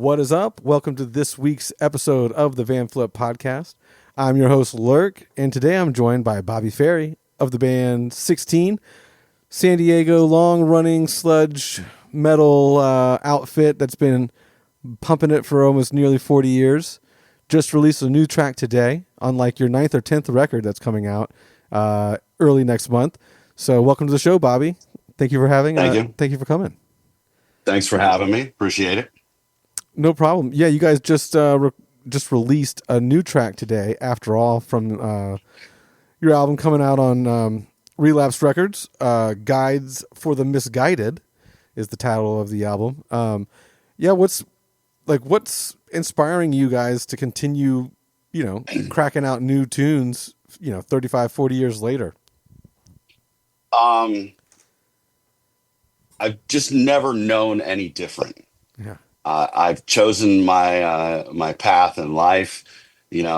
What is up? Welcome to this week's episode of the Vanflip podcast. I'm your host, LURK, and today I'm joined by Bobby Ferry of the band 16, San Diego long-running sludge metal outfit that's been pumping it for almost nearly 40 years. Just released a new track today, unlike your 9th or 10th record that's coming out early next month. So welcome to the show, Bobby. Thank you for having Thank you. Thank you for coming. Thanks for having me. Appreciate it. No problem. Yeah, you guys just released a new track today, after all, from your album coming out on Relapse Records. Guides for the Misguided is the title of the album. What's inspiring you guys to continue, cracking out new tunes, 35, 40 years later? I've just never known any different. Yeah. I've chosen my path in life. We're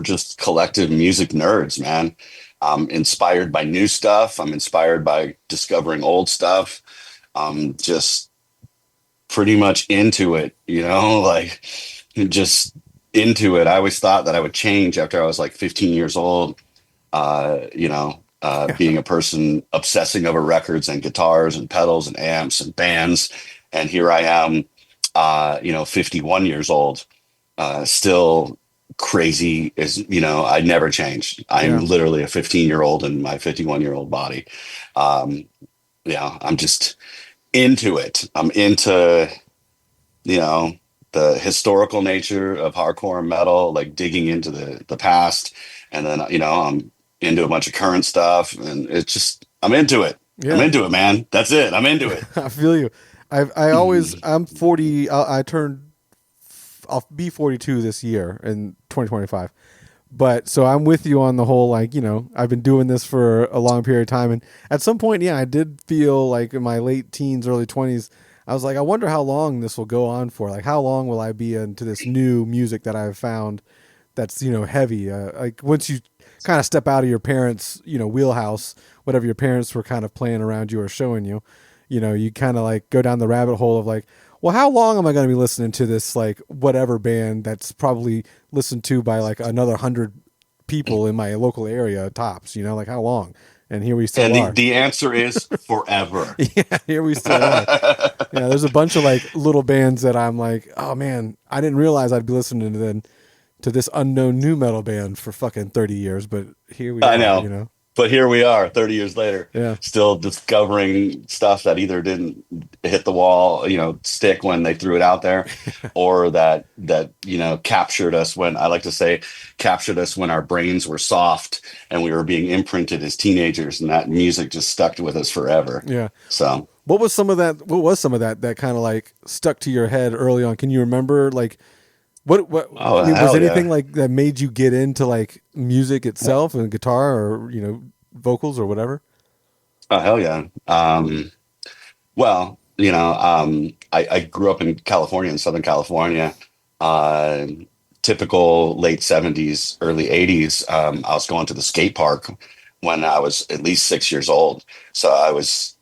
just collective music nerds, man. I'm inspired by new stuff. I'm inspired by discovering old stuff. I'm just pretty much into it, just into it. I always thought that I would change after I was like 15 years old, being a person obsessing over records and guitars and pedals and amps and bands. And here I am, 51 years old, still crazy I never changed. I'm literally a 15-year-old in my 51-year-old body. I'm just into it. I'm into, the historical nature of hardcore metal, like digging into the past. And then, I'm into a bunch of current stuff, and it's just, I'm into it. Yeah. I'm into it, man. That's it. I'm into it. I feel you. I'm 40. I'll be 42 this year in 2025. But so I'm with you on the whole, I've been doing this for a long period of time. And at some point, I did feel like in my late teens, early 20s, I was like, I wonder how long this will go on for. Like, how long will I be into this new music that I've found that's, heavy? Once you kind of step out of your parents', wheelhouse, whatever your parents were kind of playing around you or showing you, you kind of go down the rabbit hole of well, how long am I going to be listening to this, whatever band that's probably listened to by another 100 people in my local area tops, how long? And here we still are. And the answer is forever. Yeah, here we still are. Yeah, there's a bunch of little bands that I'm oh man, I didn't realize I'd be listening to this unknown new metal band for fucking 30 years, but here we are. I know. But here we are 30 years later, still discovering stuff that either didn't hit the wall, stick when they threw it out there, or that captured us when our brains were soft and we were being imprinted as teenagers, and that music just stuck with us forever. Yeah. So what was some of that that kind of stuck to your head early on? Can you remember was anything that made you get into music itself and guitar or vocals or whatever? Oh hell yeah. I grew up in California, in Southern California. Typical late 70s, early 80s. I was going to the skate park when I was at least 6 years old. So I was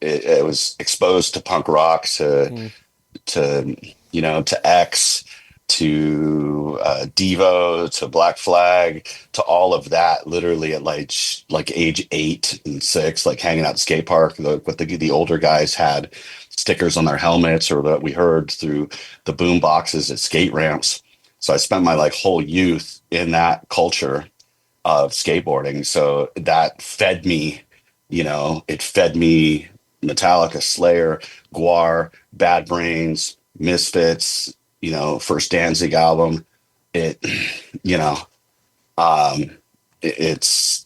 exposed to punk rock, to X, to Devo, to Black Flag, to all of that, literally at age 8 and 6, hanging out at the skate park. The older guys had stickers on their helmets, or that we heard through the boom boxes at skate ramps. So I spent my whole youth in that culture of skateboarding. So that fed me, it fed me Metallica, Slayer, Guar, Bad Brains, Misfits, first Danzig album. It's,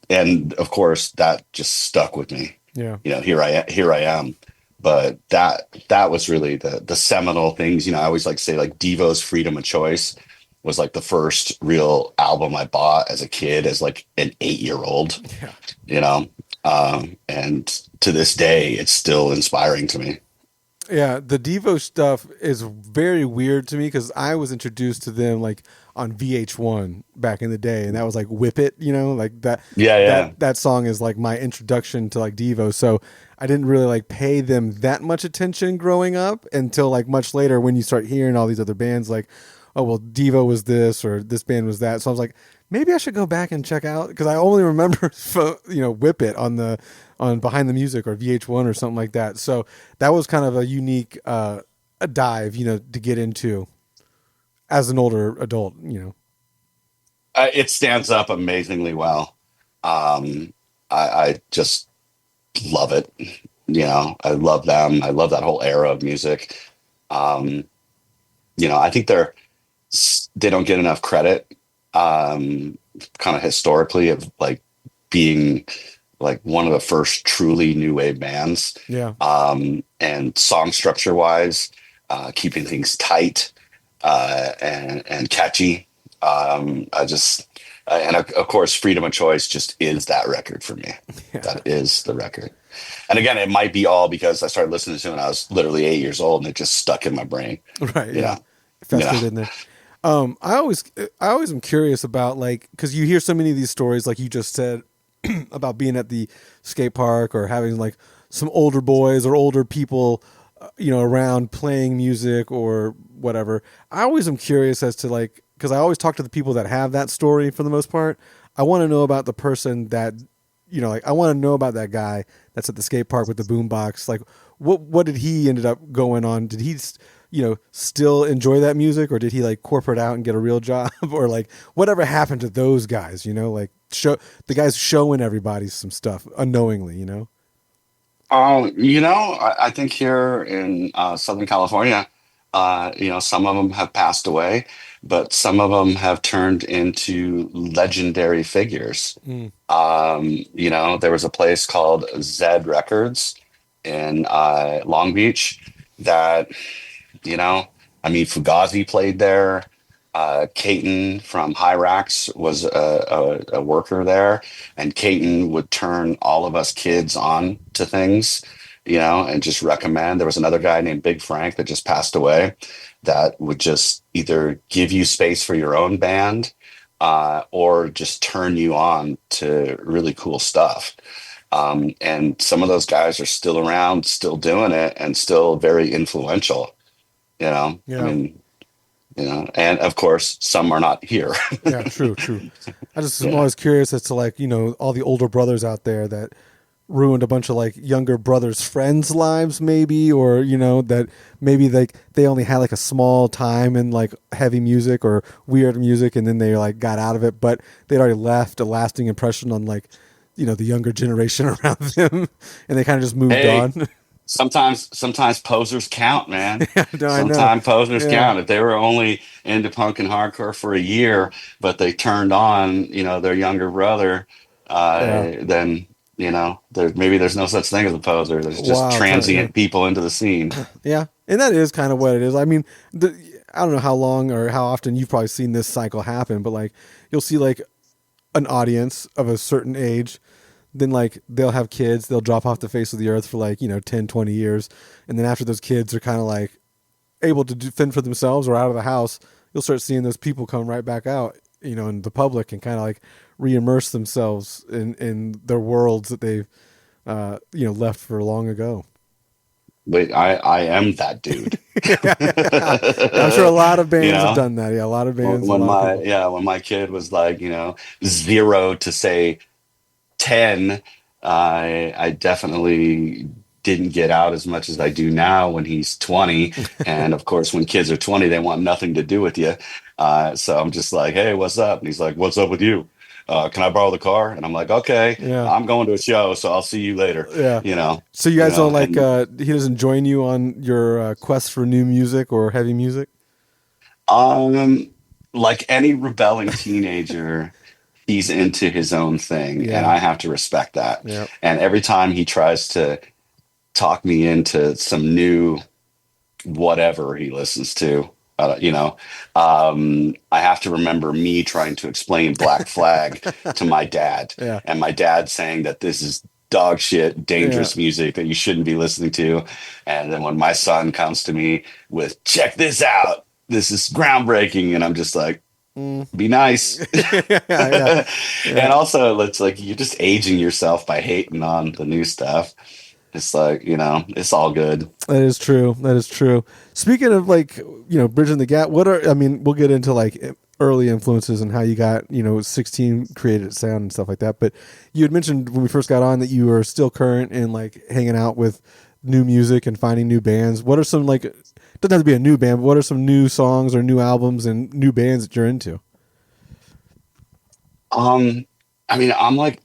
and of course that just stuck with me. Yeah. Here I am. But that was really the seminal things. I always say Devo's Freedom of Choice was the first real album I bought as a kid, as an 8-year-old. Yeah. And to this day, it's still inspiring to me. Yeah, the Devo stuff is very weird to me because I was introduced to them on VH1 back in the day, and that was Whip It, that. Yeah. That song is my introduction to Devo. So I didn't really like pay them that much attention growing up until like much later when you start hearing all these other bands like, oh well, Devo was this or this band was that. So I was like, maybe I should go back and check out because I only remember Whip It on the on Behind the Music or VH1 or something like that. So that was kind of a unique a dive, to get into as an older adult. It stands up amazingly well. I just love it. I love them. I love that whole era of music. Um, I think they don't get enough credit, kind of historically, of like being like one of the first truly new wave bands. Yeah. And song structure wise, keeping things tight, and catchy. And of course, Freedom of Choice just is that record for me. Yeah. That is the record. And again, it might be all because I started listening to it when I was literally 8 years old, and it just stuck in my brain. Right. You Yeah. know? Festered in there. I always am curious about like because you hear so many of these stories like you just said about being at the skate park or having like some older boys or older people around playing music or whatever. I always am curious as to like because I always talk to the people that have that story for the most part. I want to know about the person that like I want to know about that guy that's at the skate park with the boombox. Like what did he ended up going on? Did he still enjoy that music or did he like corporate out and get a real job or like whatever happened to those guys, like show the guys showing everybody some stuff unknowingly. I think here in Southern California, some of them have passed away, but some of them have turned into legendary figures. Mm. There was a place called Zed Records in Long Beach that, Fugazi played there. Caton from Hyrax was a worker there, and Caton would turn all of us kids on to things, and just recommend. There was another guy named Big Frank that just passed away that would just either give you space for your own band, or just turn you on to really cool stuff. And some of those guys are still around, still doing it, and still very influential. Yeah. And of course, some are not here. Yeah, true. I just am always curious as to like, all the older brothers out there that ruined a bunch of like younger brothers' friends' lives maybe, or, that maybe like they only had like a small time in like heavy music or weird music and then they like got out of it, but they'd already left a lasting impression on like, the younger generation around them and they kind of just moved on. Sometimes posers count, man. No, Sometimes posers count. If they were only into punk and hardcore for a year, but they turned on, their younger brother, then there's no such thing as a poser. There's just transient people into the scene. Yeah, and that is kind of what it is. I mean, I don't know how long or how often you've probably seen this cycle happen, but like you'll see like an audience of a certain age. Then like they'll have kids, they'll drop off the face of the earth for like, 10, 20 years. And then after those kids are kind of like able to fend for themselves or out of the house, you'll start seeing those people come right back out, in the public and kind of like re-immerse themselves in their worlds that they've, left for long ago. Wait, I am that dude. I'm sure a lot of bands have done that. Yeah, a lot of bands. When my kid was like, 0 to say 10, I definitely didn't get out as much as I do now when he's 20. And of course, when kids are 20, they want nothing to do with you. So I'm just like, hey, what's up? And he's like, what's up with you? Can I borrow the car? And I'm like, okay, I'm going to a show, so I'll see you later. Yeah. So you guys don't like, he doesn't join you on your quest for new music or heavy music? Like any rebelling teenager, he's into his own thing, and I have to respect that. Yep. And every time he tries to talk me into some new whatever he listens to, I have to remember me trying to explain Black Flag to my dad, and my dad saying that this is dog shit, dangerous music that you shouldn't be listening to. And then when my son comes to me with, check this out, this is groundbreaking, and I'm just like, be nice. And also, it's like you're just aging yourself by hating on the new stuff. It's like, it's all good. That is true. That is true. Speaking of like, bridging the gap, I mean, we'll get into like early influences and how you got, 16 created sound and stuff like that. But you had mentioned when we first got on that you are still current in like hanging out with new music and finding new bands. What are some like, it doesn't have to be a new band, but what are some new songs or new albums and new bands that you're into? Um, I mean, I'm like,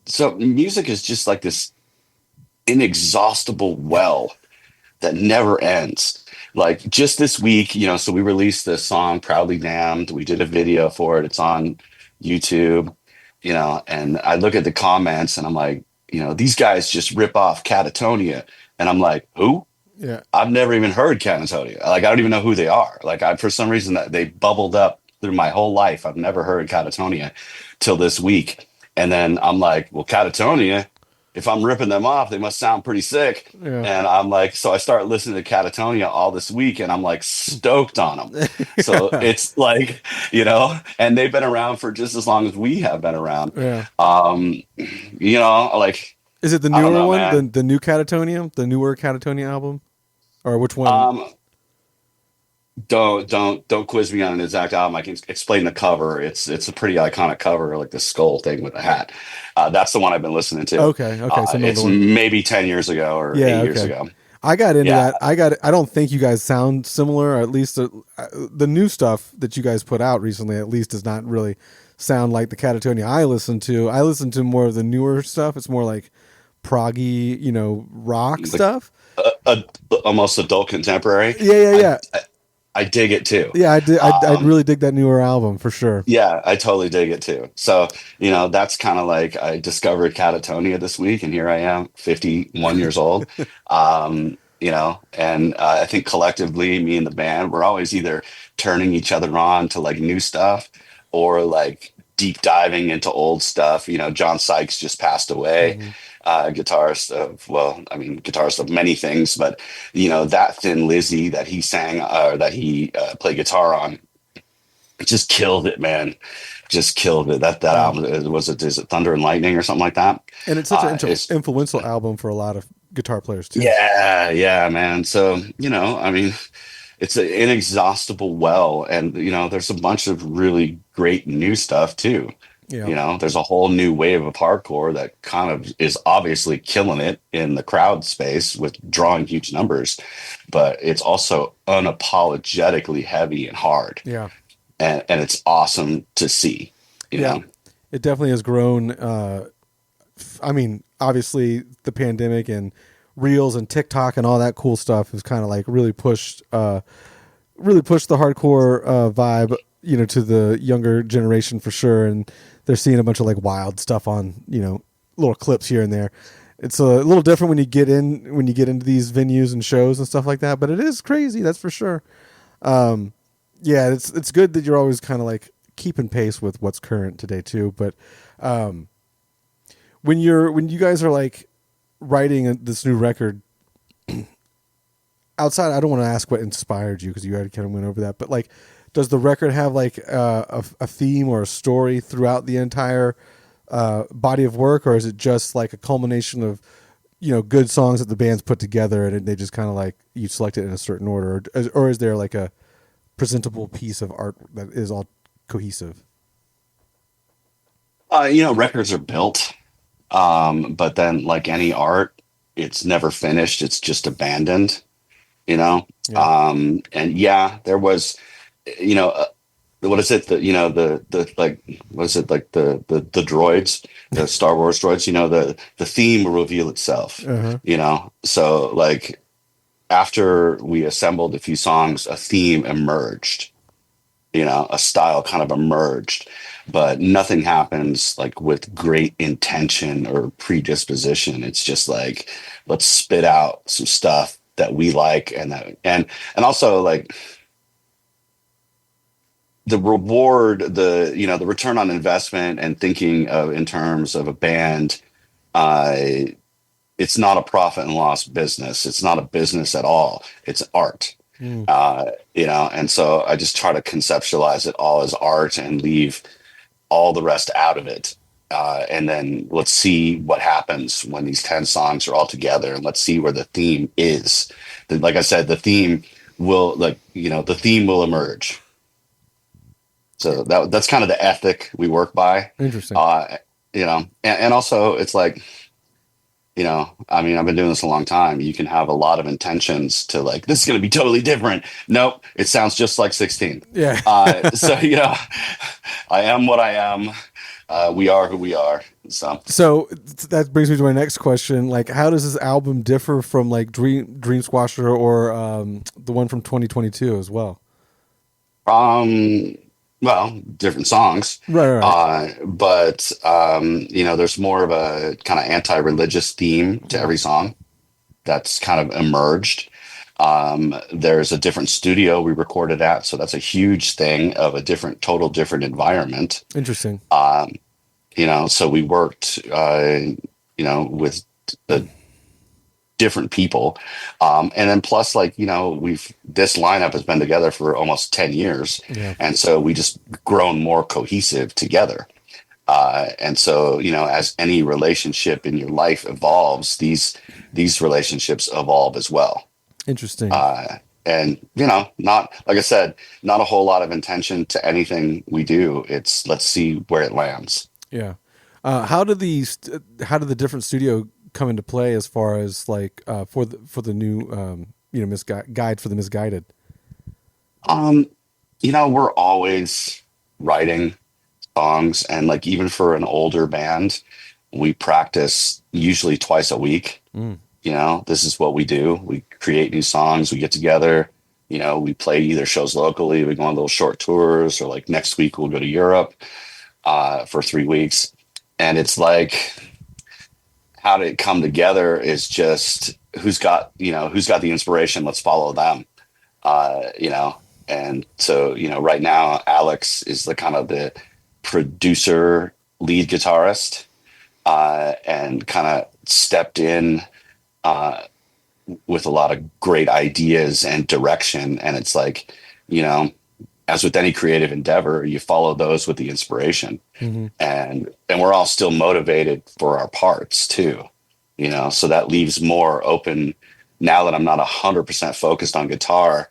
so music is just like this inexhaustible well that never ends. Like just this week, so we released this song Proudly Damned. We did a video for it. It's on YouTube, and I look at the comments and I'm like, these guys just rip off Catatonia. And I'm like, who? Yeah. I've never even heard Catatonia. Like, I don't even know who they are. Like, for some reason that they bubbled up through my whole life. I've never heard Catatonia till this week. And then I'm like, well, Catatonia, if I'm ripping them off, they must sound pretty sick. Yeah. And I'm like, so I start listening to Catatonia all this week and I'm like stoked on them. So it's like, and they've been around for just as long as we have been around. Yeah. Like, Is it the I don't newer know, one, man. the new Catatonia, the newer Catatonia album, or which one? Um, don't quiz me on an exact album. I can explain the cover. It's a pretty iconic cover, like the skull thing with the hat. That's the one I've been listening to. Okay, okay, so It's another one. maybe 10 years ago or Yeah, 8 years okay. ago. I got into Yeah. that. I don't think you guys sound similar. Or at least the new stuff that you guys put out recently, at least, does not really sound like the Catatonia I listen to. I listen to more of the newer stuff. It's more like proggy, rock Like stuff. almost adult contemporary. Yeah, yeah, I, yeah, I I dig it too. yeah. I did. I Um, really dig that newer album for sure. Yeah, I totally dig it too. So, that's kind of like I discovered Catatonia this week, and here I am, 51 years old. And I think collectively, me and the band, we're always either turning each other on to like new stuff or like deep diving into old stuff. John Sykes just passed away, Hmm. guitarist of many things, but, that Thin Lizzy that he sang, that he played guitar on, just killed it, man. Just killed it. That Yeah, album is it Thunder and Lightning or something like that? and it's such an It's influential album for a lot of guitar players too. Yeah, yeah, man. So I mean, it's an inexhaustible well, and there's a bunch of really great new stuff too. Yeah, There's a whole new wave of hardcore that kind of is obviously killing it in the crowd space with drawing huge numbers, but it's also unapologetically heavy and hard, yeah, and it's awesome to see. You yeah. know, It definitely has grown. I mean, obviously, the pandemic and Reels and TikTok and all that cool stuff has kind of like really pushed the hardcore vibe, to the younger generation for sure. And they're seeing a bunch of like wild stuff on, little clips here and there. It's a little different when you get into these venues and shows and stuff like that. But it is crazy, that's for sure. Yeah, it's good that you're always kind of like keeping pace with what's current today too. But when you guys are like writing this new record, outside, I don't want to ask what inspired you because you already kind of went over that, but like, does the record have like a theme or a story throughout the entire body of work, or is it just like a culmination of good songs that the band's put together and they just kind of like you select it in a certain order, or is there like a presentable piece of art that is all cohesive? records are built, but then like any art, it's never finished. It's just abandoned. Yeah. And yeah, there was, you know, uh, what is it? The like, what is it like the droids, the Star Wars droids? The theme will reveal itself. Uh-huh. So like after we assembled a few songs, a theme emerged. A style kind of emerged, but nothing happens like with great intention or predisposition. It's just like, let's spit out some stuff that we like, and also like the reward, the return on investment, and thinking of in terms of a band. uh it's not a profit and loss business. It's not a business at all. It's art. Mm. And so I just try to conceptualize it all as art and leave all the rest out of it. And then let's see what happens when these 10 songs are all together, and let's see where the theme is. Like I said, the theme will, the theme will emerge. So that's kind of the ethic we work by. Interesting. Uh, and also it's like, I mean, I've been doing this a long time. You can have a lot of intentions to like, this is going to be totally different. Nope. It sounds just like 16. Yeah. So, I am what I am. We are who we are. So, So that brings me to my next question. Like, how does this album differ from like Dream Squasher or the one from 2022 as well? um, well, different songs. Right, right, right. But, there's more of a kind of anti-religious theme to every song that's kind of emerged. There's a different studio we recorded at, so that's a huge thing of a total different environment. Interesting. So we worked, with the different people. And then plus, like, this lineup has been together for almost 10 years. Yeah. And so we just grown more cohesive together. And so, as any relationship in your life evolves, these relationships evolve as well. Interesting. And not, like I said, not a whole lot of intention to anything we do. It's, let's see where it lands. Yeah. How did the different studio come into play as far as like for the new guide for the misguided? Um, we're always writing songs, and like even for an older band, we practice usually twice a week. Mm. This is what we do. We create new songs, we get together, we play either shows locally, we go on little short tours, or like next week we'll go to Europe for 3 weeks. And it's like, how did it come together is just who's got the inspiration, let's follow them. And so, right now Alex is the kind of the producer, lead guitarist, and kind of stepped in uh, with a lot of great ideas and direction. And it's like, as with any creative endeavor, you follow those with the inspiration. Mm-hmm. And we're all still motivated for our parts too, so that leaves more open. Now that I'm not 100% focused on guitar,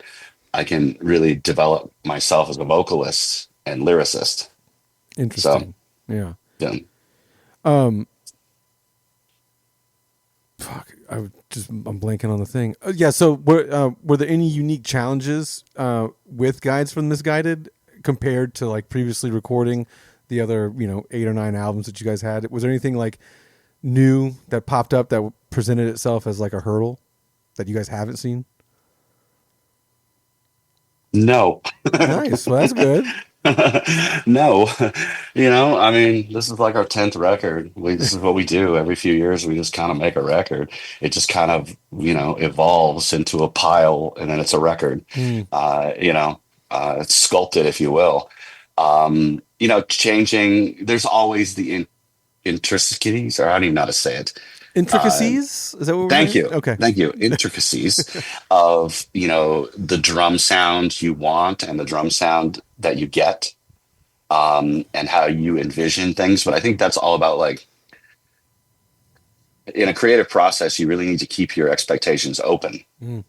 I can really develop myself as a vocalist and lyricist. So, Interesting. Yeah. yeah. Um. Fuck. I'm blanking on the thing. Yeah. So were there any unique challenges with guides from Misguided compared to like previously recording the other 8 or 9 albums that you guys had? Was there anything like new that popped up that presented itself as like a hurdle that you guys haven't seen? No. Nice. Well, that's good. No. I mean, this is like our 10th record. This is what we do every few years. We just kind of make a record. It just kind of, evolves into a pile, and then it's a record. Mm. It's sculpted, if you will. Changing, there's always the intricacies, or I don't even know how to say it. Intricacies? Is that what we're Thank doing? you. Okay. Thank you. Intricacies of, the drum sound you want and the drum sound that you get, and how you envision things. But I think that's all about, like, in a creative process, you really need to keep your expectations open Mm.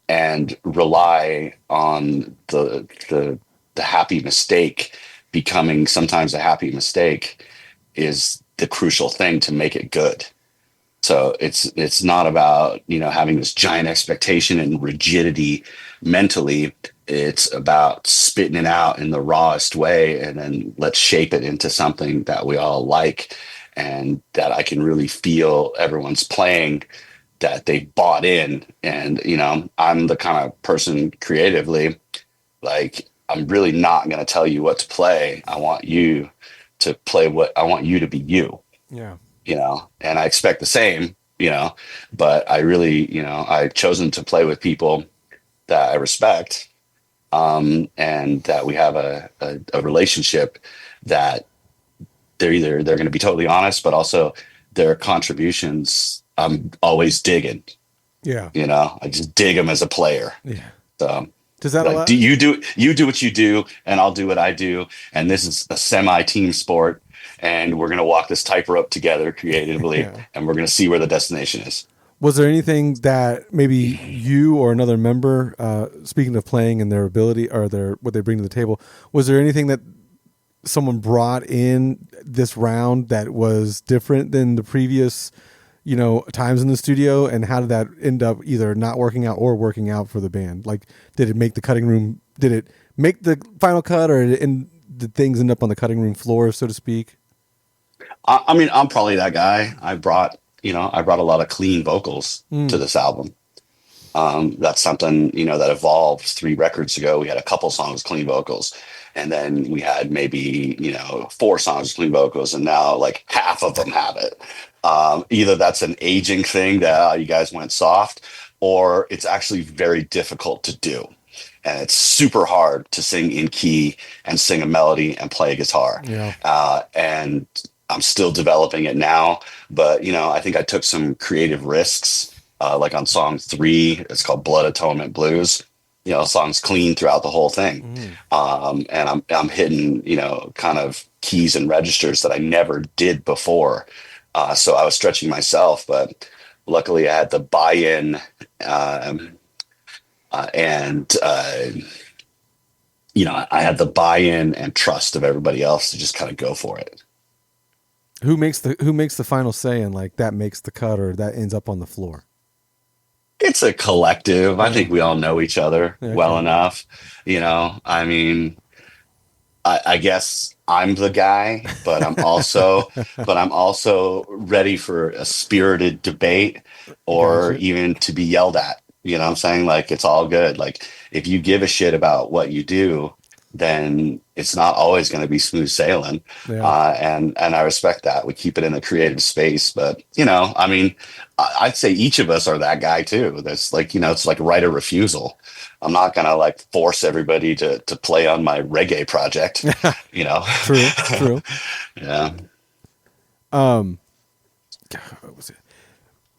and rely on the happy mistake becoming sometimes a happy mistake is the crucial thing to make it good. So it's not about, having this giant expectation and rigidity mentally. It's about spitting it out in the rawest way, and then let's shape it into something that we all like, and that I can really feel everyone's playing, that they bought in. And, I'm the kind of person creatively, like, I'm really not going to tell you what to play. I want you to play I want you to be you. Yeah. And I expect the same, but I really, I've chosen to play with people that I respect, and that we have a relationship that they're going to be totally honest, but also their contributions, I'm always digging, Yeah. I just dig them as a player. Yeah. So, Does that Like, allow? do what you do, and I'll do what I do, and this is a semi-team sport, and we're gonna walk this tightrope together creatively, Yeah. and we're gonna see where the destination is. Was there anything that maybe you or another member, speaking of playing and their ability or their what they bring to the table, was there anything that someone brought in this round that was different than the previous, times in the studio? And how did that end up either not working out or working out for the band? Like, did it make the cutting room? Did it make the final cut, or did things end up on the cutting room floor, so to speak? I mean, I'm probably that guy. I brought a lot of clean vocals to Mm. this album. That's something, that evolved 3 records ago. We had a couple songs clean vocals, and then we had maybe, 4 songs clean vocals, and now like half of them have it. Either that's an aging thing that you guys went soft, or it's actually very difficult to do. And it's super hard to sing in key and sing a melody and play a guitar. Yeah. And I'm still developing it now, but I think I took some creative risks. Like on song 3, it's called Blood Atonement Blues. Song's clean throughout the whole thing, Mm. and I'm hitting kind of keys and registers that I never did before. So I was stretching myself, but luckily I had the buy-in, and I had the buy-in and trust of everybody else to just kind of go for it. Who makes the final say, and like that makes the cut or that ends up on the floor? It's a collective. I Yeah. think we all know each other Yeah, well okay. enough. I mean, I guess I'm the guy, but I'm also ready for a spirited debate or Gotcha. even to be yelled at. You know what I'm saying? Like, it's all good. Like, if you give a shit about what you do, then it's not always going to be smooth sailing. Yeah. And I respect that. We keep it in a creative space, but I mean, I'd say each of us are that guy too. That's like, it's like right of refusal. I'm not gonna like force everybody to play on my reggae project, you know. True. True. Yeah. Um, what was it?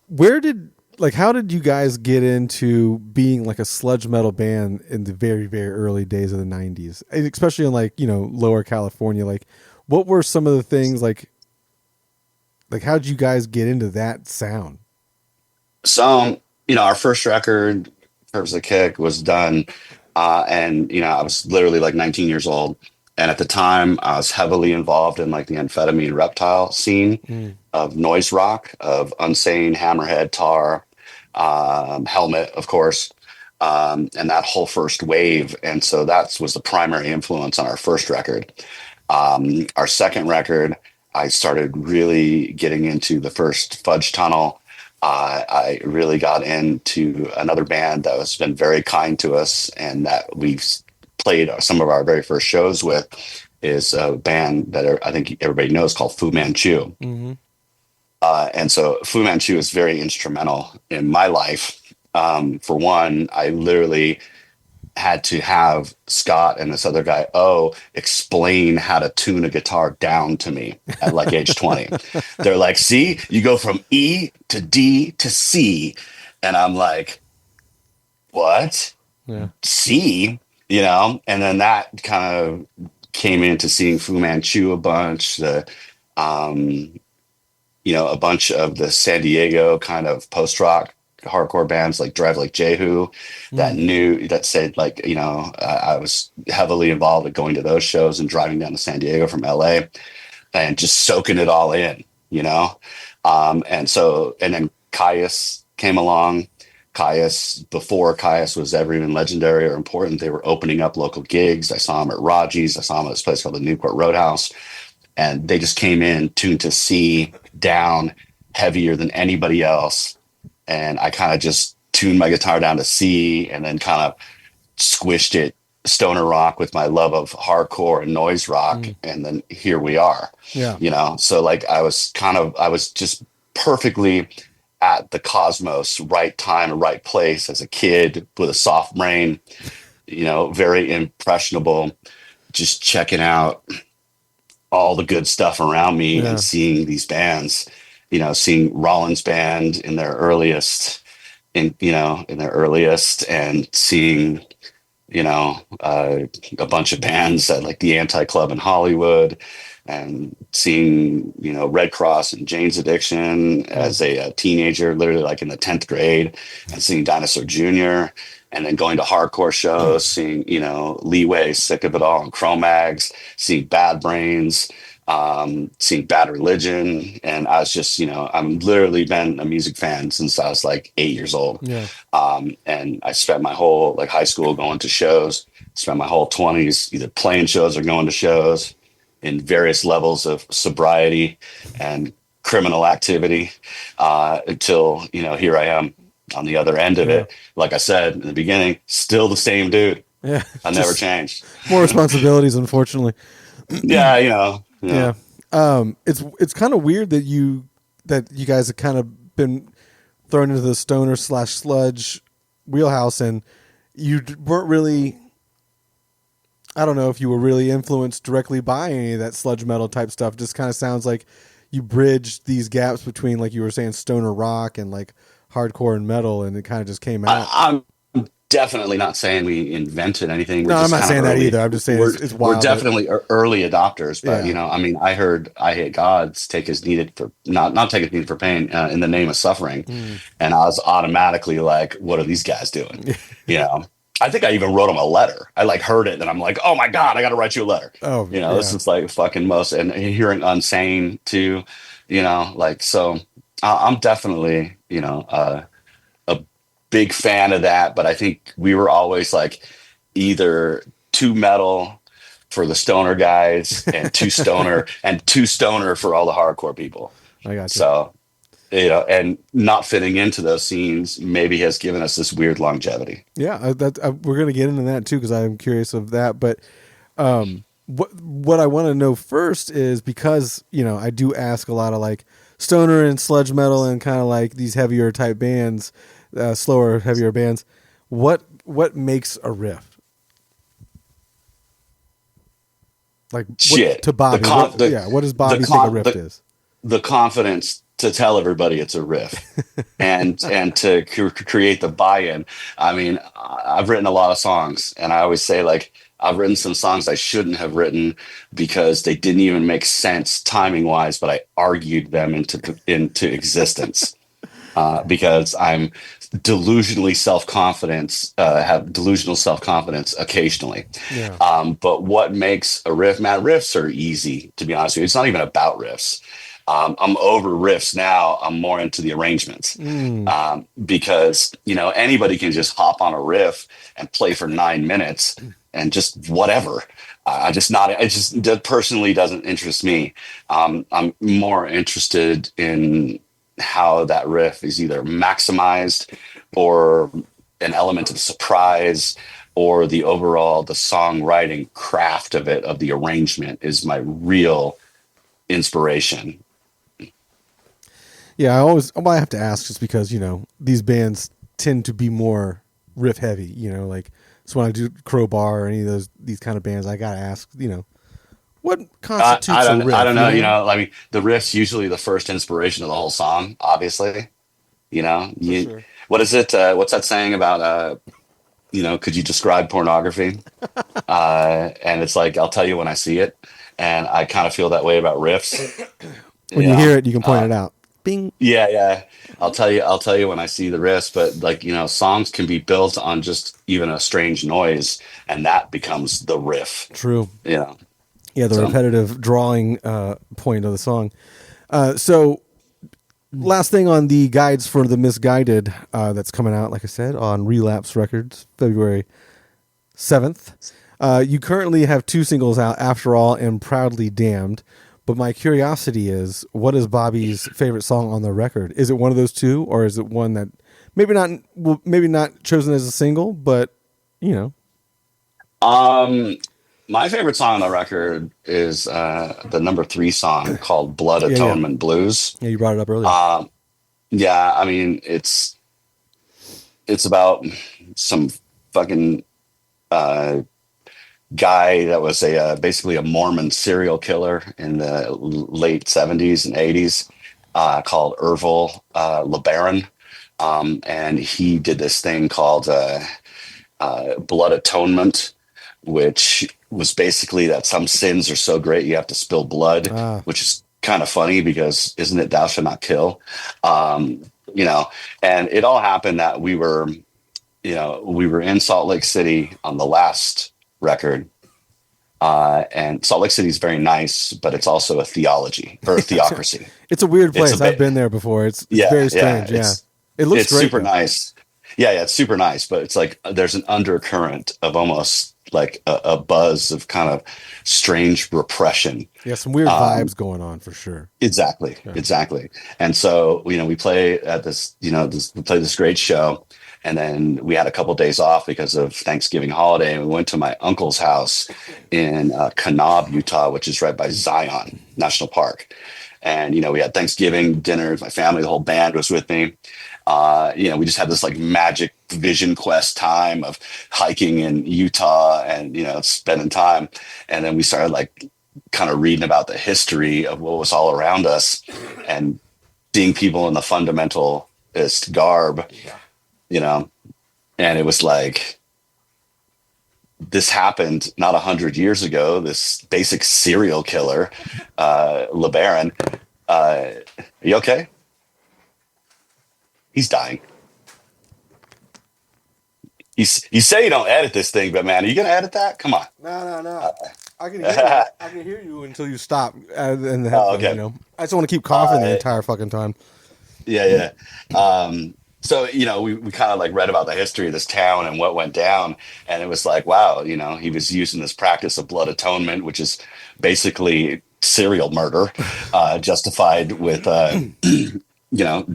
Where did like how did you guys get into being like a sludge metal band in the very very early days of the 90s, and especially in like lower California? Like, what were some of the things like how did you guys get into that sound? So, our first record, Purpose of the Kick, was done. And, I was literally like 19 years old. And at the time, I was heavily involved in like the amphetamine reptile scene Mm. of noise rock, of Unsane, Hammerhead, Tar, Helmet, of course, and that whole first wave. And so that was the primary influence on our first record. Our second record, I started really getting into the first Fudge Tunnel. I really got into another band that has been very kind to us and that we've played some of our very first shows with, is a band that I think everybody knows called Fu Manchu. Hmm. And so Fu Manchu is very instrumental in my life. For one, I literally had to have Scott and this other guy, explain how to tune a guitar down to me at like age 20. They're like, see, you go from E to D to C. And I'm like, what? Yeah. C? And then that kind of came into seeing Fu Manchu a bunch, um, a bunch of the San Diego kind of post rock hardcore bands like Drive Like Jehu Mm. that said like, I was heavily involved in going to those shows and driving down to San Diego from LA and just soaking it all in, you know? And then Caius came along. Before Caius was ever even legendary or important, they were opening up local gigs. I saw them at Raji's. I saw them at this place called the Newport Roadhouse. And they just came in tuned to C, down, heavier than anybody else. And I kind of just tuned my guitar down to C and then kind of squished it stoner rock with my love of hardcore and noise rock. Mm. And then here we are, Yeah. So like I was just perfectly at the cosmos, right time, right place as a kid with a soft brain, very impressionable, just checking out all the good stuff around me and Yeah. seeing these bands, seeing Rollins band in their earliest and seeing a bunch of bands at like the Anti Club in Hollywood, and seeing Red Cross and Jane's Addiction Mm. as a teenager, literally like in the 10th grade, and seeing Dinosaur Jr. And then going to hardcore shows, seeing Leeway, Sick of It All, and Cro-Mags, seeing Bad Brains, seeing Bad Religion, and I was just I'm literally been a music fan since I was like 8 years old. Yeah. And I spent my whole like high school going to shows, spent my whole 20s either playing shows or going to shows in various levels of sobriety and criminal activity, until here I am on the other end of Yeah. it. Like I said in the beginning, still the same dude. Yeah. I never Just changed. more responsibilities, unfortunately. Yeah, Yeah. It's kind of weird that you guys have kind of been thrown into the stoner slash sludge wheelhouse, and weren't really. I don't know if you were really influenced directly by any of that sludge metal type stuff. Just kind of sounds like you bridged these gaps between, like you were saying, stoner rock and like hardcore and metal, and it kind of just came out. I'm definitely not saying we invented anything. We're No, I'm just not kind of saying that early. either. I'm just saying it's We're wild that definitely early adopters. But yeah. I mean, I heard "I Hate Gods" take his needed for not take his needed for pain, in the name of suffering, Mm. and I was automatically like, "What are these guys doing?" You know. I think I even wrote him a letter. I like heard it, and I'm like, "Oh my god, I got to write you a letter." Oh This yeah. is like fucking most, and hearing "Unsane" too. Like so. I'm definitely a big fan of that, but I think we were always like either too metal for the stoner guys and too stoner for all the hardcore people. I got you. So, and not fitting into those scenes maybe has given us this weird longevity. Yeah, we're gonna get into that too because I'm curious of that. But what I want to know first is because I do ask a lot of like stoner and sludge metal and kind of like these heavier type bands, slower, heavier bands. What makes a riff? Like what Shit. to Bobby? What does Bobby think a riff is? The confidence to tell everybody it's a riff, and to create the buy-in. I mean, I've written a lot of songs, and I always say like I've written some songs I shouldn't have written because they didn't even make sense timing wise, but I argued them into existence. Because I'm delusionally self-confidence, have delusional self-confidence occasionally. Yeah. But what makes a riff, man, riffs are easy, to be honest with you. It's not even about riffs. I'm over riffs now. I'm more into the arrangements, Mm. because, anybody can just hop on a riff and play for 9 minutes and just whatever. It just that personally doesn't interest me. I'm more interested in how that riff is either maximized or an element of surprise, or the songwriting craft of it, of the arrangement, is my real inspiration. Yeah, I have to ask just because these bands tend to be more riff heavy. Like so when I do Crowbar or any of these kind of bands, I gotta ask. What constitutes a riff? I don't know. I mean, the riff's usually the first inspiration of the whole song. Obviously, For sure. what is it? What's that saying about? Could you describe pornography? And it's like, I'll tell you when I see it, and I kind of feel that way about riffs. When you hear it, you can point it out. Bing. Yeah, yeah. I'll tell you when I see the riffs, but like, songs can be built on just even a strange noise, and that becomes the riff. True. Yeah. Yeah, the repetitive drawing point of the song. So, last thing on the guides for the misguided that's coming out, like I said, on Relapse Records, February 7th. You currently have 2 singles out, After All and Proudly Damned. But my curiosity is, what is Bobby's favorite song on the record? Is it one of those 2, or is it one that maybe not chosen as a single, but My favorite song on the record is the number 3 song called Blood Yeah, yeah. Atonement Blues. Yeah, you brought it up earlier. Yeah, I mean, it's about some fucking guy that was basically a Mormon serial killer in the late 70s and 80s, called Ervil LeBaron. And he did this thing called blood atonement, which was basically that some sins are so great you have to spill blood, Ah, which is kind of funny because isn't it thou shalt not kill? Um, you know, and it all happened that we were in Salt Lake City on the last record. And Salt Lake City is very nice, but it's also a theology or a theocracy. it's a weird It's a place. I've bit, been there before. It's yeah, very yeah. strange. Yeah, it looks It's great super though. nice. Yeah, it's super nice, but it's like there's an undercurrent of almost like a buzz of kind of strange repression. Yeah, some weird Um, vibes going on for sure. exactly, Yeah. exactly. And so, we play at this, we play this great show, and then we had a couple days off because of Thanksgiving holiday, and we went to my uncle's house in Kanab, Utah, which is right by Zion National Park. And we had Thanksgiving dinner. My family, the whole band was with me. We just had this like magic vision quest time of hiking in Utah and spending time, and then we started like kind of reading about the history of what was all around us, and seeing people in the fundamentalist garb, you know, and it was like this happened not 100 years ago. This basic serial killer, LeBaron. Are you okay? He's dying. You say you don't edit this thing, but man, are you gonna edit that? Come on. No. I can hear you. I can hear you until you stop in the Oh, headphones. okay. I just want to keep coughing the Uh, entire fucking time. yeah, yeah. So we kind of like read about the history of this town and what went down, and it was like, wow, he was using this practice of blood atonement, which is basically serial murder, justified with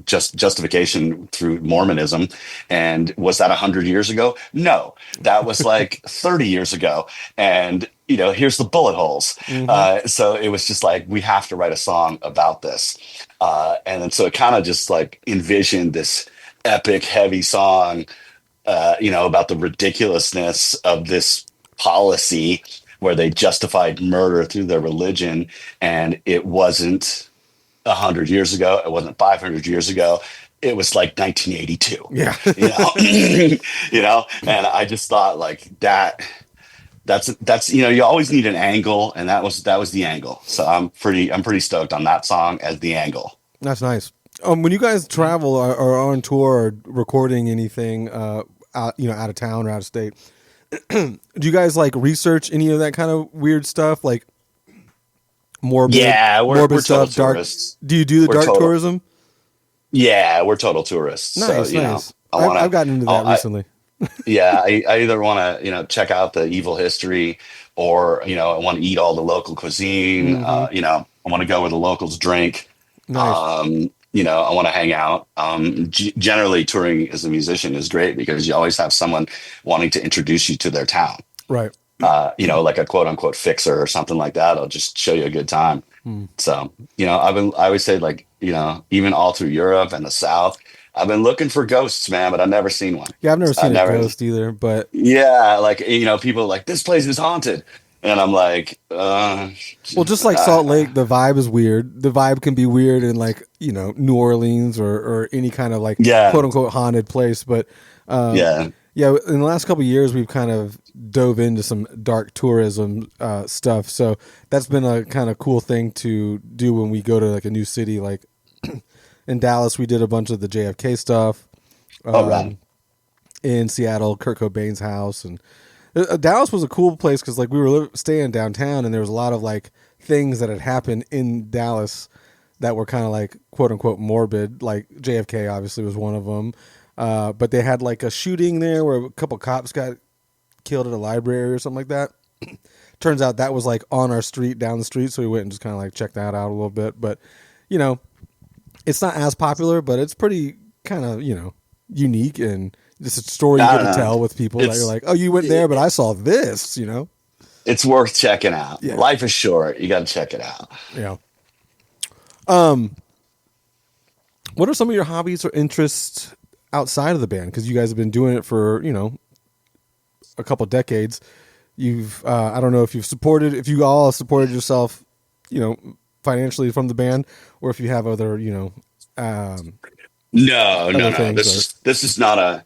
just justification through Mormonism. And was that 100 years ago? No, that was like 30 years ago. And here's the bullet holes. Hmm. So it was just like we have to write a song about this. And then so it kind of just like envisioned this epic, heavy song, about the ridiculousness of this policy where they justified murder through their religion, and it wasn't 100 years ago. It wasn't 500 years ago. It was like 1982. Yeah. And I just thought like that. That's you always need an angle, and that was the angle. So I'm pretty stoked on that song as the angle. That's nice. When you guys travel or are on tour or recording anything, out of town or out of state, do you guys like research any of that kind of weird stuff, like morbid, Yeah, we're total stuff, dark? tourists. Do you do the We're dark total. tourism? Yeah, we're total tourists. So Nice, nice. I want I've to. gotten into that recently. Yeah, I either want to check out the evil history, or I want to eat all the local cuisine. Hmm. I want to go where the locals drink. Nice. I want to hang out. Generally, touring as a musician is great because you always have someone wanting to introduce you to their town. Right. Like a quote unquote fixer or something like that. I'll just show you a good time. Hmm. So, I always say like, even all through Europe and the South, I've been looking for ghosts, man, but I've never seen one. Yeah, I've never I've seen a never, ghost either, but yeah, like, people are like, this place is haunted. And I'm like, well, just like Salt Lake, the vibe is weird. The vibe can be weird in like New Orleans or any kind of like yeah, quote unquote haunted place. But yeah. yeah, in the last couple of years, we've kind of dove into some dark tourism stuff. So that's been a kind of cool thing to do when we go to like a new city. Like in Dallas, we did a bunch of the JFK stuff. Oh, right. In Seattle, Kurt Cobain's house, and Dallas was a cool place because like we were staying downtown, and there was a lot of like things that had happened in Dallas that were kind of like quote unquote morbid. Like JFK obviously was one of them, but they had like a shooting there where a couple cops got killed at a library or something like that. Turns out that was like on our street, down the street, so we went and just kind of like checked that out a little bit. But it's not as popular, but it's pretty kind of unique, and just a story you I get don't to know. tell with people that you're like, oh, you went there, but I saw this. It's worth checking out. Yeah. Life is short. You got to check it out. Yeah. What are some of your hobbies or interests outside of the band? Because you guys have been doing it for a couple decades. You've I don't know if you all supported yourself, financially from the band, or if you have other No, no, other no. things, or This is not a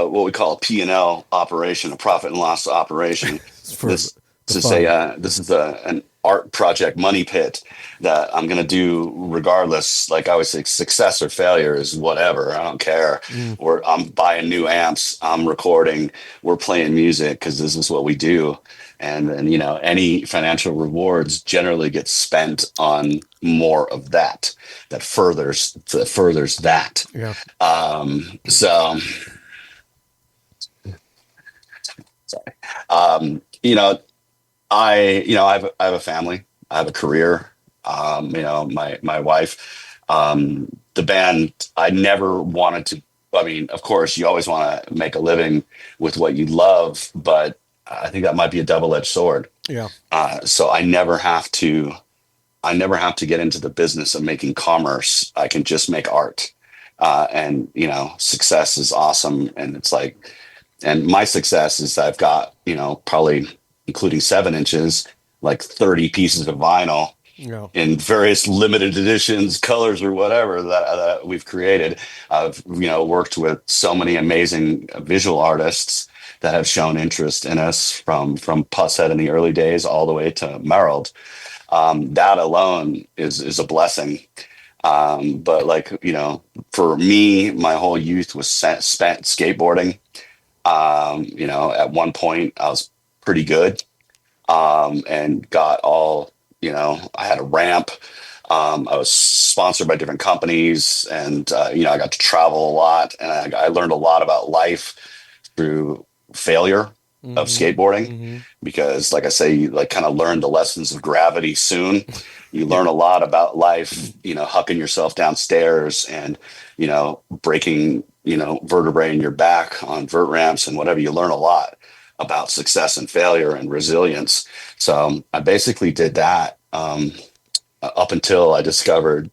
what we call a P&L operation, a profit and loss operation. for This the this is a fun? an art project money pit that I'm gonna do regardless. Like I always say, success or failure is whatever. I don't care. Mm, Or I'm buying new amps. I'm recording. We're playing music because this is what we do. And any financial rewards generally get spent on more of that furthers that. yeah. So sorry. Um, you know, I have a family. I have a career. My wife. The band. I never wanted to. I mean, of course, you always want to make a living with what you love, but I think that might be a double-edged sword. Yeah. So I never have to. I never have to get into the business of making commerce. I can just make art. And success is awesome. And it's like, and my success is I've got, probably including 7 inches, like 30 pieces of vinyl Yeah. in various limited editions, colors, or whatever that we've created. I've, worked with so many amazing visual artists that have shown interest in us from Pusshead in the early days all the way to Merrill. That alone is a blessing. But like, for me, my whole youth was spent skateboarding. At one point I was pretty good, and got all, I had a ramp. I was sponsored by different companies, and, I got to travel a lot, and I learned a lot about life through failure of Mm-hmm. skateboarding, Mm-hmm. because like I say, you like kind of learn the lessons of gravity soon. You learn a lot about life, hucking yourself downstairs and, breaking, vertebrae in your back on vert ramps and whatever. You learn a lot about success and failure and resilience. So I basically did that, up until I discovered,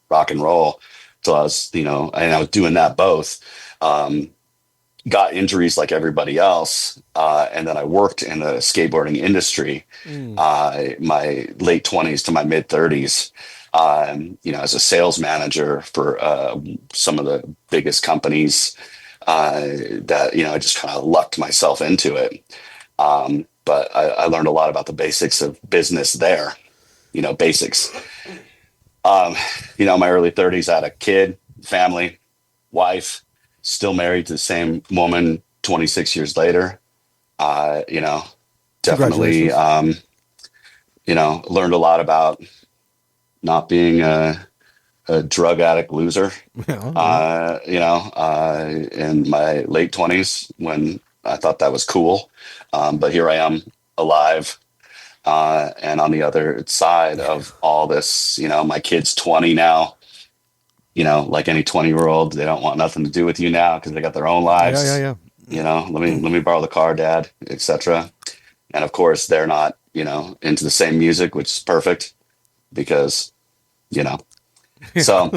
rock and roll. So I was, and I was doing that both. Got injuries like everybody else, and then I worked in the skateboarding industry, Mm. my late 20s to my mid 30s, as a sales manager for some of the biggest companies, that, I just kind of lucked myself into it. But I learned a lot about the basics of business there, basics. Um, my early 30s, I had a kid, family, wife, still married to the same woman 26 years later. Uh, you know, Definitely, Congratulations. learned a lot about not being a drug addict loser. Yeah. Yeah. In my late 20s when I thought that was cool. But here I am alive. And on the other side of all this, my kid's 20 now. Like any 20-year-old, they don't want nothing to do with you now because they got their own Yeah. Yeah. lives. Yeah. Let me borrow the car, Dad, etc. And of course, they're not, into the same music, which is perfect because, you know. So,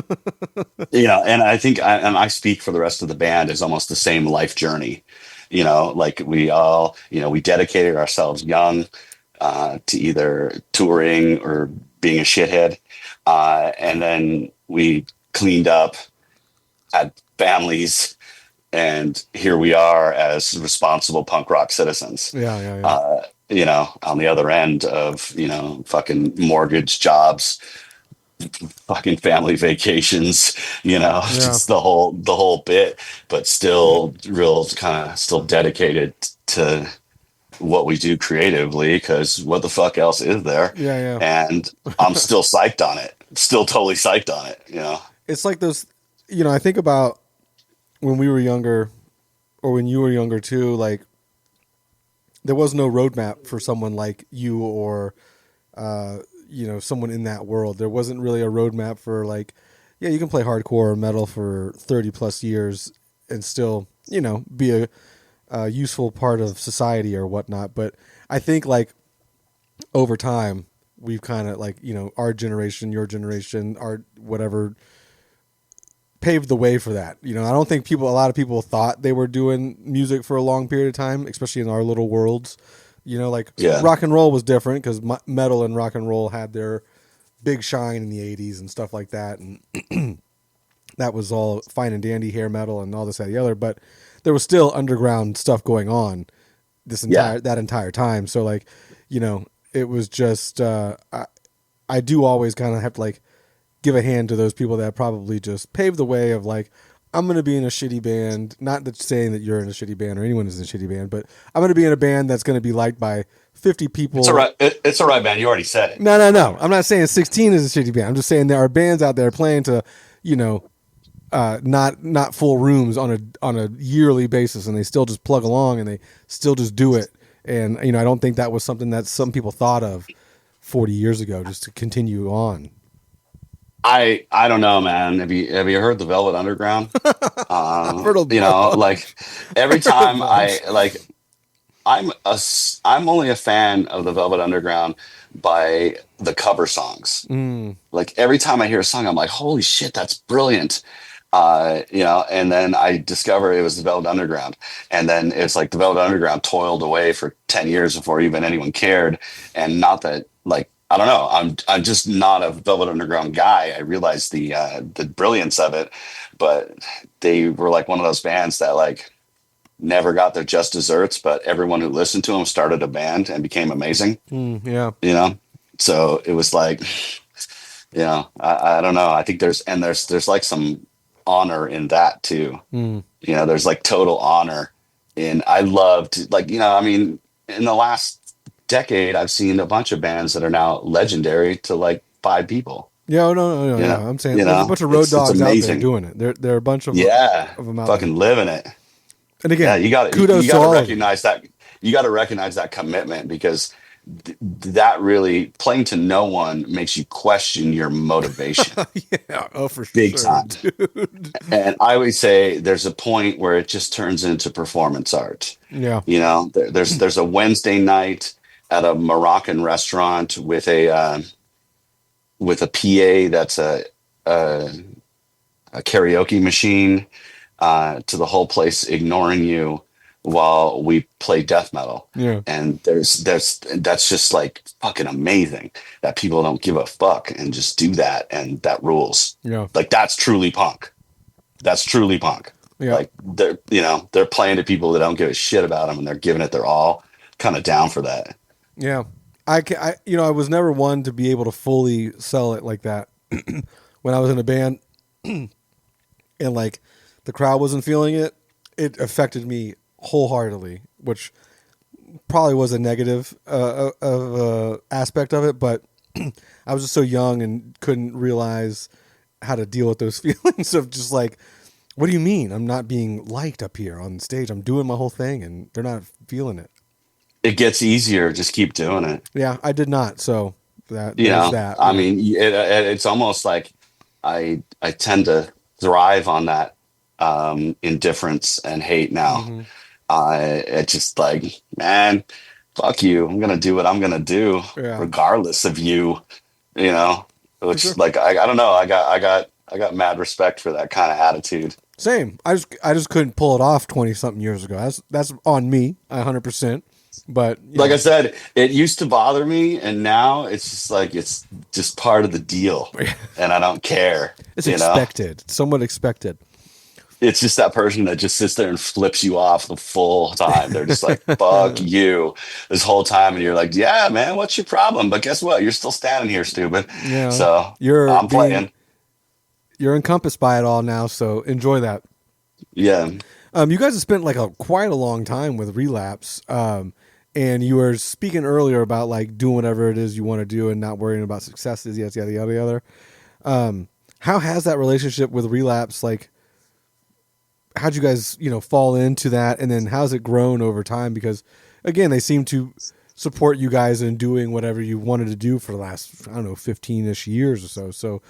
and I think I speak for the rest of the band as almost the same life journey. Like we all, we dedicated ourselves young, to either touring or being a shithead, and then we cleaned up, had families, and here we are as responsible punk rock citizens. Yeah. Yeah. Yeah. On the other end of, fucking mortgage jobs, fucking family vacations, Yeah. just the whole bit, but still real kind of still dedicated to what we do creatively, because what the fuck else is there? Yeah. And I'm still psyched on it. Still totally psyched on it. It's like those, I think about when we were younger or when you were younger too, like there was no roadmap for someone like you or, someone in that world. There wasn't really a roadmap for like, yeah, you can play hardcore or metal for 30 plus years and still, be a useful part of society or whatnot. But I think like over time, we've kind of like, our generation, your generation, our whatever, paved the way for that. I don't think a lot of people thought they were doing music for a long period of time, especially in our little worlds. Like Yeah. rock and roll was different because metal and rock and roll had their big shine in the 80s and stuff like that. And that was all fine and dandy hair metal and all this that the other, but there was still underground stuff going on Yeah. that entire time. So like, you know, it was just I do always kind of have to like give a hand to those people that probably just paved the way of like, I'm going to be in a shitty band. Not that saying that you're in a shitty band or anyone is in a shitty band, but I'm going to be in a band that's going to be liked by 50 It's all people. right. It's all right, man. You already said it. No, no, no. Whatever. I'm not saying 16 is a shitty band. I'm just saying there are bands out there playing to, you know, not full rooms on a yearly basis, and they still just plug along and they still just do it. And you know, I don't think that was something that some people thought of 40 years ago, just to continue on. I don't know, man. Have you heard the Velvet Underground? I've heard of, You know, like every heard a time bunch. I'm only a fan of the Velvet Underground by the cover songs. Mm, Like every time I hear a song, I'm like, holy shit, that's brilliant. You know, and then I discover it was the Velvet Underground. And then it's like the Velvet Underground toiled away for 10 years before even anyone cared. And not that like I don't know, I'm just not a Velvet Underground guy. I realize the brilliance of it, but they were like one of those bands that like never got their just desserts, but everyone who listened to them started a band and became amazing, yeah. you know? So it was like, you know, I don't know. I think there's like some honor in that too. Mm. You know, there's like total honor in, I loved like, you know, I mean, in the last decade, I've seen a bunch of bands that are now legendary to like 5 people, Yeah, oh, no, no, no, you yeah. know, I'm saying there's a bunch of road it's dogs out there amazing. doing it. There are a bunch Yeah. of them out there. Fucking living it. And Yeah, again, you kudos to got to all of them. recognize that. You got to recognize that commitment because that really playing to no one makes you question your motivation Yeah, oh for big sure, time. dude. And I would say there's a point where it just turns into performance art. Yeah, You know, there's a Wednesday night at a Moroccan restaurant with a PA that's a, a karaoke machine to the whole place ignoring you while we play death metal. yeah, And that's just like fucking amazing that people don't give a fuck and just do that. And that rules. yeah, Like that's truly punk. That's truly punk. yeah, Like they're playing to people that don't give a shit about them and they're giving it their all. Kind of down for that. yeah. You know, I was never one to be able to fully sell it like that. When I was in a band and like the crowd wasn't feeling it, it affected me wholeheartedly, which probably was a negative aspect of it. But I was just so young and couldn't realize how to deal with those feelings of just like, what do you mean I'm not being liked up here on stage? I'm doing my whole thing and they're not feeling it. It gets easier. Just keep doing it. Yeah, I did not. So that You there's know, that. I Yeah. mean, it's almost like I tend to thrive on that indifference and hate now. Hmm. It's just like, man, fuck you. I'm gonna do what I'm gonna do, Yeah, regardless of you. You know, for which sure. like I don't know. I got mad respect for that kind of attitude. Same. I just couldn't pull it off 20 something years ago. That's on me, 100%. But you Like I know, said, it used to bother me, and now it's just like it's just part of the deal, and I don't care. it's You know. expected. It's somewhat expected. It's just that person that just sits there and flips you off the full time. They're just like, fuck you this whole time. And you're like, yeah, man, what's your problem? But guess what? You're still standing here, stupid. Yeah, So you're I'm being playing. you're encompassed by it all now. So enjoy that. Yeah. You guys have spent like a quite a long time with Relapse. And you were speaking earlier about like doing whatever it is you want to do and not worrying about successes, yada yada yada yada. How has that relationship with Relapse like? How'd you guys fall into that, and then how's it grown over time? Because again, they seem to support you guys in doing whatever you wanted to do for the last, I don't know, 15-ish years or so. So,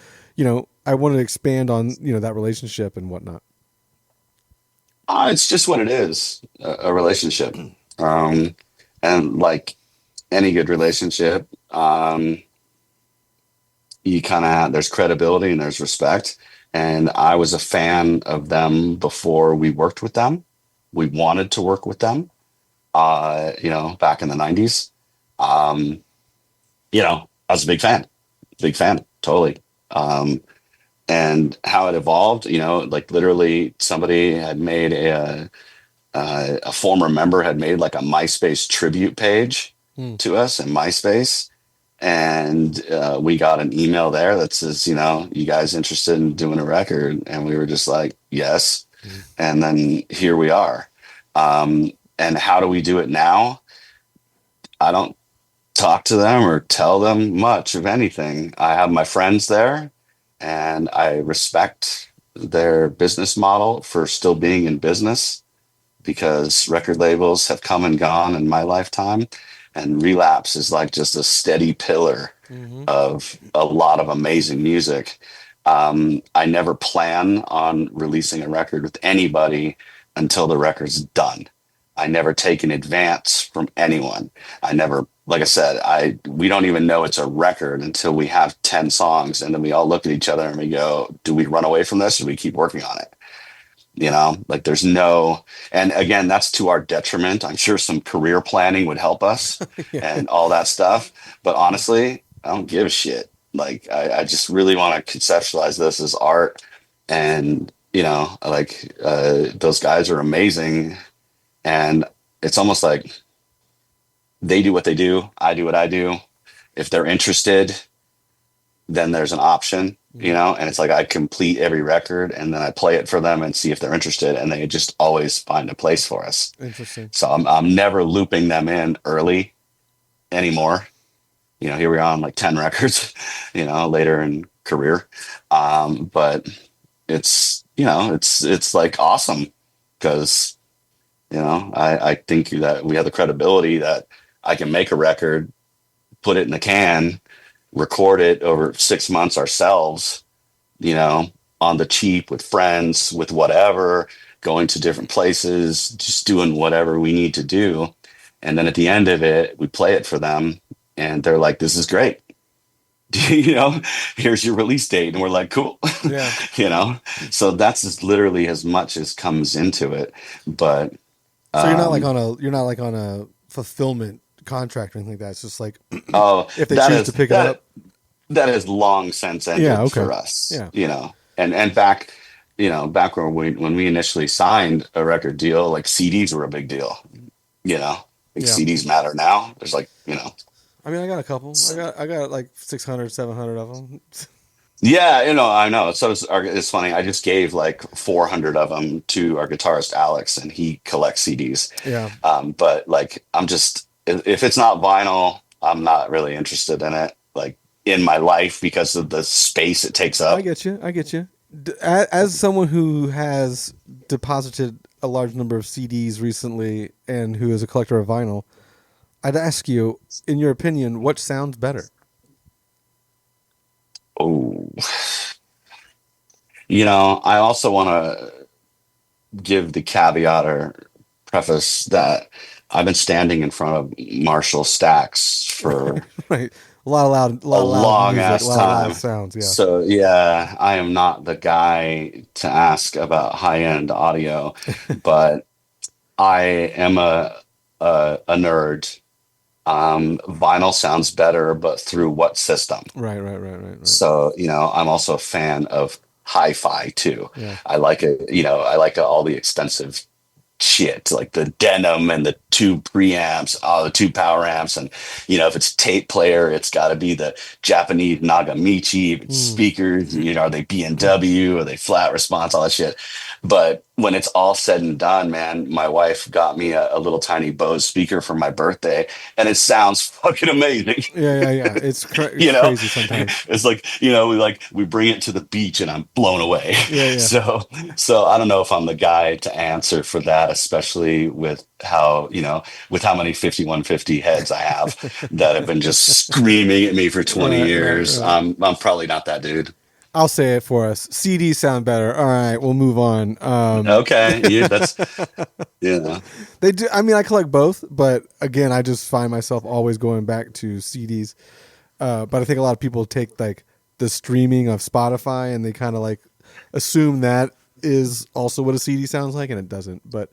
I wanted to expand on that relationship and whatnot. It's just what it is, a relationship. Um, and like any good relationship, you kind of there's credibility and there's respect. And I was a fan of them before we worked with them. We wanted to work with them, back in the 90s. I was a big fan, totally. Um, and how it evolved, like literally somebody had made a former member had made like a MySpace tribute page Hmm. to us in MySpace. And we got an email there that says, you guys interested in doing a record? And we were just like, yes. Hmm. And then here we are. And how do we do it now? I don't talk to them or tell them much of anything. I have my friends there, and I respect their business model for still being in business, because record labels have come and gone in my lifetime, and Relapse is like just a steady pillar Hmm. of a lot of amazing music. I never plan on releasing a record with anybody until the record's done. I never take an advance from anyone. I never, like I said, we don't even know it's a record until we have 10 songs, and then we all look at each other and we go, do we run away from this or do we keep working on it? Like there's no, and again, that's to our detriment. I'm sure some career planning would help us Yeah. and all that stuff. But honestly, I don't give a shit. Like, I just really want to conceptualize this as art. And, like, those guys are amazing. And it's almost like they do what they do. I do what I do. If they're interested, then there's an option, Hmm. and it's like I complete every record and then I play it for them and see if they're interested, and they just always find a place for us. Interesting. So I'm never looping them in early anymore. Here we are on like 10 records, later in career. But it's like awesome because, I think that we have the credibility that I can make a record, put it in the can, record it over 6 months ourselves, you know, on the cheap with friends, with whatever, going to different places, just doing whatever we need to do. And then at the end of it, we play it for them and they're like, this is great. you know, Here's your release date. And we're like, cool. Yeah. you know, so literally as much as comes into it. But, So um, you're not like on a fulfillment contract or anything like that. It's just like oh, if they choose to pick it up. that has long since Yeah. ended Okay. for us, Yeah. and back, back when we initially signed a record deal, like CDs were a big deal, you know, like Yeah. CDs matter now. There's like, I mean, I got a couple. I got like 600, 700 of them. yeah, I know. So it's funny. I just gave like 400 of them to our guitarist Alex, and he collects CDs. Yeah. But like, if it's not vinyl, I'm not really interested in it. Like in my life because of the space it takes I up. get you. I get you. As someone who has deposited a large number of CDs recently and who is a collector of vinyl, I'd ask you, in your opinion, what sounds better? Oh, I also want to give the caveat or preface that I've been standing in front of Marshall stacks for Right. A a lot of loud long music, a ass lot of loud time. sounds. Yeah. So yeah, I am not the guy to ask about high end audio, but I am a nerd. Vinyl sounds better, but through what system? Right. Right. Right. Right. Right. So, I'm also a fan of hi-fi too. Yeah. I like it, I like all the expensive shit, like the denim and the two preamps, the two power amps. And, if it's tape player, it's got to be the Japanese Nagamichi. If it's Mm. speakers, are they B&W? Are they flat response? All that shit. But when it's all said and done, man, my wife got me a little tiny Bose speaker for my birthday, and it sounds fucking amazing. Yeah. Yeah. Yeah. you It's know crazy sometimes. it's like, we bring it to the beach and I'm blown away. Yeah. Yeah. So I don't know if I'm the guy to answer for that, especially with how many 5150 heads I have that have been just screaming at me for 20 Right. Right. years. Right. I'm probably not that dude. I'll say it for us. CDs sound better. All right, we'll move on. Okay, that's yeah. They do. I mean, I collect both, but again, I just find myself always going back to CDs. But I think a lot of people take like the streaming of Spotify and they kind of like assume that is also what a CD sounds like, and it doesn't. But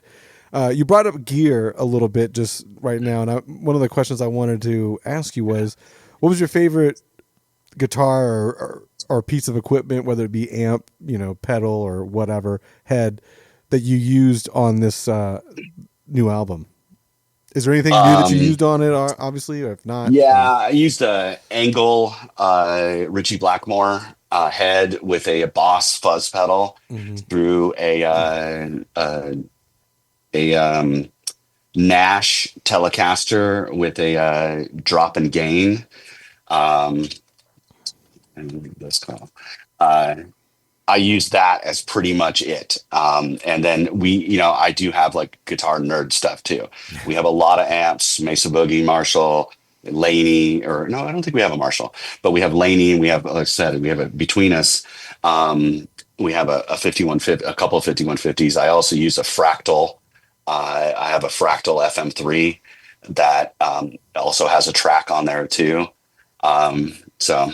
you brought up gear a little bit just right now, and one of the questions I wanted to ask you was, what was your favorite guitar or or piece of equipment, whether it be amp, pedal or whatever head that you used on this new album? Is there anything new that you Um, used on it? Obviously, or if not, yeah, then I used a Angle Richie Blackmore head with a Boss fuzz pedal hmm through a Nash Telecaster with a drop and gain. Um, and what is this called? Uh, I use that as pretty much it. And then I do have like guitar nerd stuff too. We have a lot of amps, Mesa Boogie, Marshall, Laney, or no, I don't think we have a Marshall, but we have Laney and we have, like I said, we have between us. We have a 5150, a couple of 5150s. I also use a Fractal. I have a Fractal FM3 that also has a track on there too. So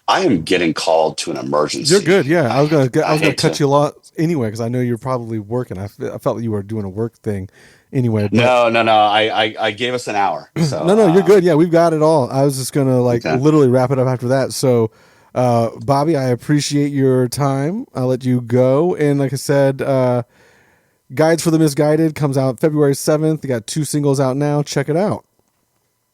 I am getting called to an you're emergency. good. Yeah, I I was gonna hate cut to. you a lot anyway because I know you're probably working. I felt like you were doing a work thing anyway, but No, no, no. I gave us an hour. So, no, you're good. Yeah, we've got it all. I was just gonna like okay. literally wrap it up after that. So, Bobby, I appreciate your time. I'll let you go. And like I said, Guides for the Misguided comes out February 7th. They got 2 singles out now. Check it out.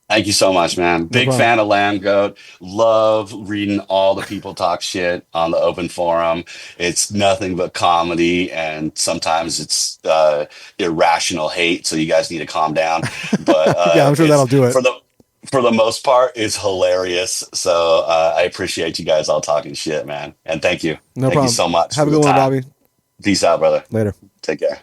Thank you so much, man. No Big problem. fan of Lambgoat. Love reading all the people talk shit on the open forum. It's nothing but comedy, and sometimes it's irrational hate. So you guys need to calm down. But Yeah, I'm sure it's that'll do it. for the most part, it's hilarious. So I appreciate you guys all talking shit, man. And No thank you problem. so much Have for a the good one, time. Bobby. Peace out, brother. Later. Take care.